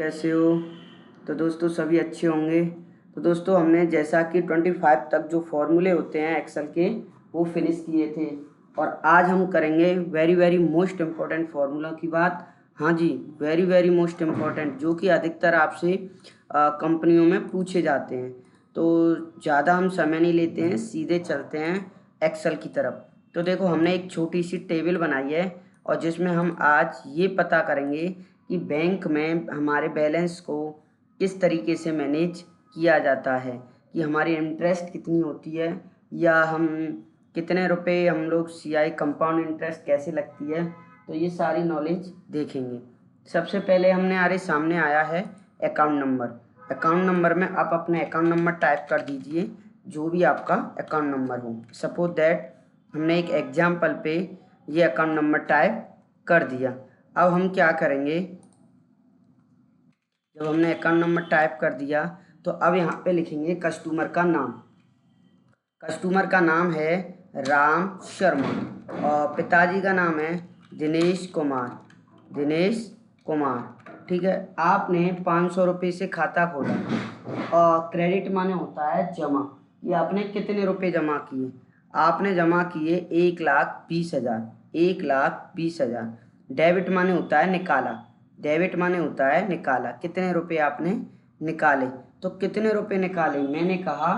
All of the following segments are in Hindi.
कैसे हो। तो दोस्तों सभी अच्छे होंगे। तो दोस्तों हमने जैसा कि 25 तक जो फॉर्मूले होते हैं एक्सेल के वो फिनिश किए थे और आज हम करेंगे very very most important formula की बात। हाँ जी, वेरी वेरी मोस्ट इम्पॉर्टेंट, जो कि अधिकतर आपसे कंपनियों में पूछे जाते हैं। तो ज़्यादा हम समय नहीं लेते हैं, सीधे चलते हैं एक्सेल की तरफ। तो देखो हमने एक छोटी सी टेबल बनाई है और जिसमें हम आज ये पता करेंगे कि बैंक में हमारे बैलेंस को किस तरीके से मैनेज किया जाता है, कि हमारी इंटरेस्ट कितनी होती है या हम कितने रुपए हम लोग सीआई कंपाउंड इंटरेस्ट कैसे लगती है। तो ये सारी नॉलेज देखेंगे। सबसे पहले हमने सामने आया है अकाउंट नंबर। अकाउंट नंबर में आप अपने अकाउंट नंबर टाइप कर दीजिए, जो भी आपका अकाउंट नंबर हो। सपोज दैट हमने एक एग्जाम्पल पे ये अकाउंट नंबर टाइप कर दिया। अब हम क्या करेंगे, जब हमने अकाउंट नंबर टाइप कर दिया तो अब यहाँ पे लिखेंगे कस्टमर का नाम। कस्टमर का नाम है राम शर्मा और पिताजी का नाम है दिनेश कुमार। दिनेश कुमार, ठीक है। आपने 500 रुपये से खाता खोला और क्रेडिट माने होता है जमा, ये आपने कितने रुपए जमा किए। आपने जमा किए 1,20,000। 1,20,000। डेबिट माने होता है निकाला। डेबिट माने होता है निकाला, कितने रुपए आपने निकाले। तो कितने रुपए निकाले, मैंने कहा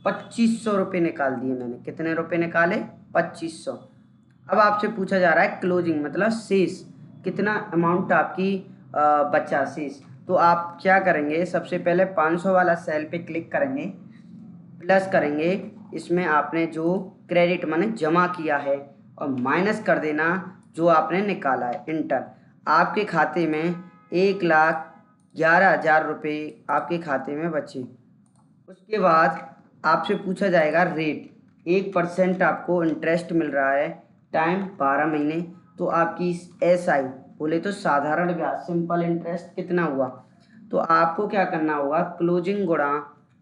2500 रुपये निकाल दिए मैंने। कितने रुपए निकाले, 2500। अब आपसे पूछा जा रहा है क्लोजिंग मतलब शेष, कितना अमाउंट आपकी बचा शेष। तो आप क्या करेंगे, सबसे पहले 500 वाला सेल पे क्लिक करेंगे, प्लस करेंगे इसमें आपने जो क्रेडिट माने जमा किया है और माइनस कर देना जो आपने निकाला है, इंटर। आपके खाते में 1,11,000 रुपये आपके खाते में बचे। उसके बाद आपसे पूछा जाएगा रेट, 1% आपको इंटरेस्ट मिल रहा है, टाइम 12 महीने। तो आपकी एसआई बोले तो साधारण ब्याज सिंपल इंटरेस्ट कितना हुआ। तो आपको क्या करना होगा, क्लोजिंग गुणा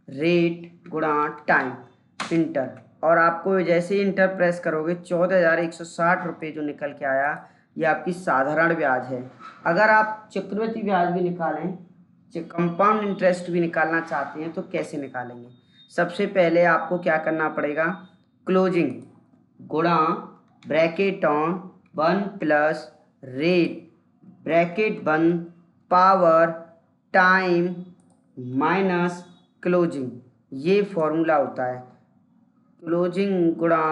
रेट गुणा टाइम, इंटर। और आपको जैसे ही इंटर प्रेस करोगे 14,160 रुपये जो निकल के आया, ये आपकी साधारण ब्याज है। अगर आप चक्रवृद्धि ब्याज भी निकालें, कंपाउंड इंटरेस्ट भी निकालना चाहते हैं तो कैसे निकालेंगे। सबसे पहले आपको क्या करना पड़ेगा, क्लोजिंग गुणा bracket on 1 plus rate bracket बंद पावर टाइम माइनस क्लोजिंग, ये फॉर्मूला होता है। क्लोजिंग गुणा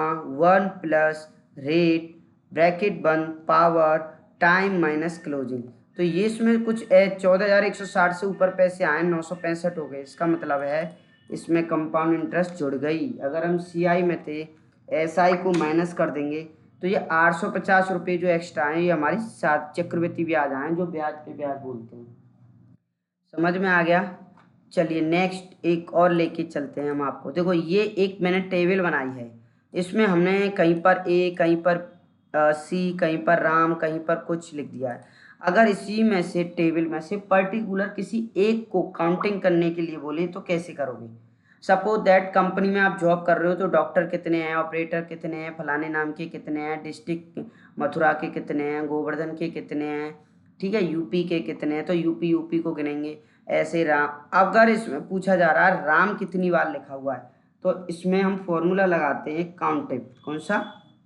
1 प्लस रेट ब्रैकेट बंद पावर टाइम माइनस क्लोजिंग। तो ये इसमें कुछ 14,160 से ऊपर पैसे आए, 965 हो गए। इसका मतलब है इसमें कंपाउंड इंटरेस्ट जुड़ गई। अगर हम सीआई में थे, एसआई को माइनस कर देंगे तो ये 850 रुपये जो एक्स्ट्रा हैं, ये हमारी सात चक्रवृद्धि ब्याज आए, जो ब्याज पे ब्याज बोलते हैं। समझ में आ गया। चलिए नेक्स्ट एक और लेके चलते हैं हम आपको। देखो ये एक मैंने टेबल बनाई है, इसमें हमने कहीं पर ए, कहीं पर सी, कहीं पर राम, कहीं पर कुछ लिख दिया है। अगर इसी में से टेबल में से पर्टिकुलर किसी एक को काउंटिंग करने के लिए बोले तो कैसे करोगे। सपोज दैट कंपनी में आप जॉब कर रहे हो तो डॉक्टर कितने हैं, ऑपरेटर कितने हैं, फलाने नाम के कितने हैं, डिस्ट्रिक्ट मथुरा के कितने हैं, गोवर्धन के कितने हैं, ठीक है, यूपी के कितने हैं, तो यूपी को गिनेंगे। ऐसे राम, अगर इसमें पूछा जा रहा है राम कितनी बार लिखा हुआ है, तो इसमें हम फॉर्मूला लगाते हैं काउंटिव। कौन सा,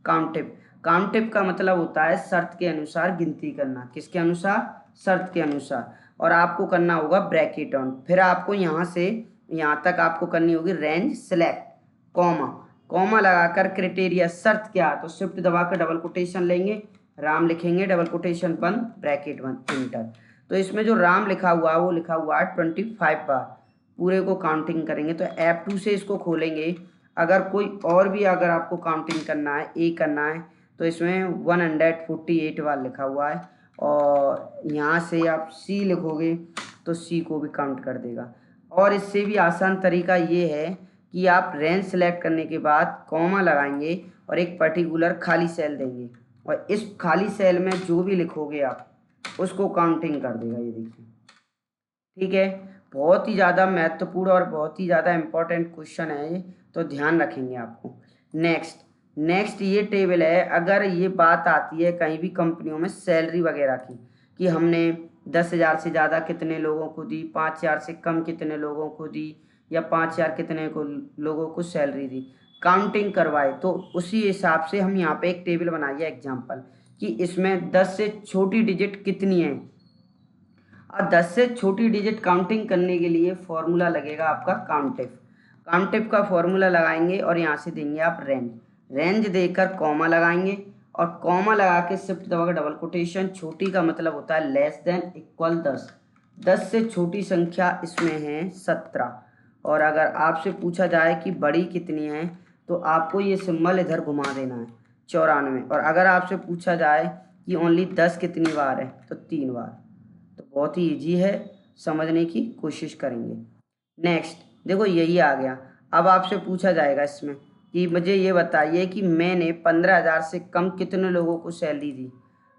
काउंटिव। काउंटिव का मतलब होता है शर्त के अनुसार गिनती करना। किसके अनुसार, शर्त के अनुसार। और आपको करना होगा ब्रैकेट ऑन, फिर आपको यहाँ से यहाँ तक आपको करनी होगी रेंज सेलेक्ट, कॉमा, कॉमा लगाकर क्राइटेरिया शर्त क्या, तो शिफ्ट दबाकर डबल कोटेशन लेंगे, राम लिखेंगे, डबल कोटेशन बंद, ब्रैकेट बंद, इंटर। तो इसमें जो राम लिखा हुआ है वो लिखा हुआ है 25 बार। पूरे को काउंटिंग करेंगे तो F2 से इसको खोलेंगे। अगर कोई और भी अगर आपको काउंटिंग करना है, ए करना है, तो इसमें 148 बार लिखा हुआ है। और यहाँ से आप सी लिखोगे तो सी को भी काउंट कर देगा। और इससे भी आसान तरीका ये है कि आप रेंज सेलेक्ट करने के बाद कॉमा लगाएंगे और एक पर्टिकुलर खाली सेल देंगे और इस खाली सेल में जो भी लिखोगे आप उसको काउंटिंग कर देगा। ये देखिए, ठीक है। बहुत ही ज़्यादा महत्वपूर्ण और बहुत ही ज़्यादा इम्पोर्टेंट क्वेश्चन है ये, तो ध्यान रखेंगे आपको। नेक्स्ट ये टेबल है। अगर ये बात आती है कहीं भी कंपनियों में सैलरी वगैरह की, कि हमने 10,000 से ज़्यादा कितने लोगों को दी, 5,000 से कम कितने लोगों को दी, या 5,000 कितने को लोगों को सैलरी दी, काउंटिंग करवाए। तो उसी हिसाब से हम यहाँ पे एक टेबल बनाइए एग्जाम्पल कि इसमें 10 से छोटी डिजिट कितनी है। और 10 से छोटी डिजिट काउंटिंग करने के लिए फॉर्मूला लगेगा आपका काउंटिव। काउंटिव का फॉर्मूला लगाएंगे और यहाँ से देंगे आप रेंज। रेंज देकर कॉमा लगाएंगे और कॉमा लगा के शिफ्ट दबाकर डबल कोटेशन। छोटी का मतलब होता है लेस देन इक्वल 10। 10 से छोटी संख्या इसमें है 17। और अगर आपसे पूछा जाए कि बड़ी कितनी है तो आपको ये सिंबल इधर घुमा देना है 94। और अगर आपसे पूछा जाए कि ओनली 10 कितनी बार है तो 3 बार। तो बहुत ही ईजी है, समझने की कोशिश करेंगे। नेक्स्ट देखो यही आ गया। अब आपसे पूछा जाएगा इसमें कि मुझे ये बताइए कि मैंने 15,000 से कम कितने लोगों को सैलरी दी,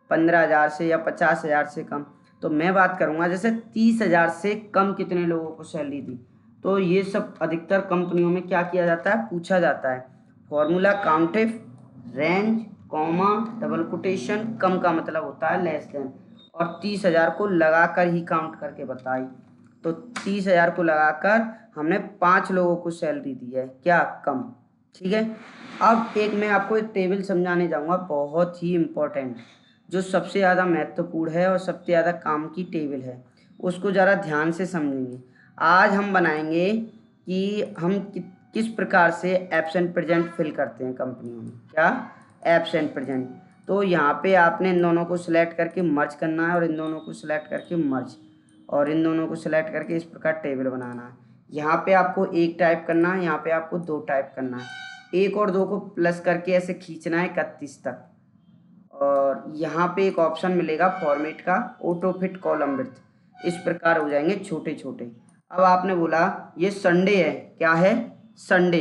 15,000 से या 50,000 से कम। तो मैं बात करूँगा जैसे 30,000 से कम कितने लोगों को सैलरी दी। तो ये सब अधिकतर कंपनियों में क्या किया जाता है, पूछा जाता है। Formula countif, range, comma, double quotation, कम का मतलब होता है लेस देन, और 30,000 को लगाकर ही काउंट करके बताई। तो 30,000 को लगाकर हमने 5 लोगों को सैलरी दी है, क्या कम। ठीक है। अब एक मैं आपको एक टेबल समझाने जाऊंगा बहुत ही इम्पोर्टेंट, जो सबसे ज़्यादा महत्वपूर्ण है और सबसे ज़्यादा काम की टेबल है। उसको ज़रा ध्यान से समझेंगे। आज हम बनाएंगे कि हम किस प्रकार से एब्सेंट प्रेजेंट फिल करते हैं कंपनियों में। क्या एब्सेंट प्रेजेंट। तो यहाँ पे आपने इन दोनों को सिलेक्ट करके मर्ज करना है और इन दोनों को सिलेक्ट करके मर्ज, और इन दोनों को सिलेक्ट करके इस प्रकार टेबल बनाना है। यहाँ पे आपको 1 टाइप करना है, यहाँ पे आपको 2 टाइप करना है। 1 और 2 को प्लस करके ऐसे खींचना है 31 तक। और यहाँ पे एक ऑप्शन मिलेगा फॉर्मेट का, ऑटो फिट कॉलम विड्थ। इस प्रकार हो जाएंगे छोटे छोटे। अब आपने बोला ये संडे है, क्या है संडे,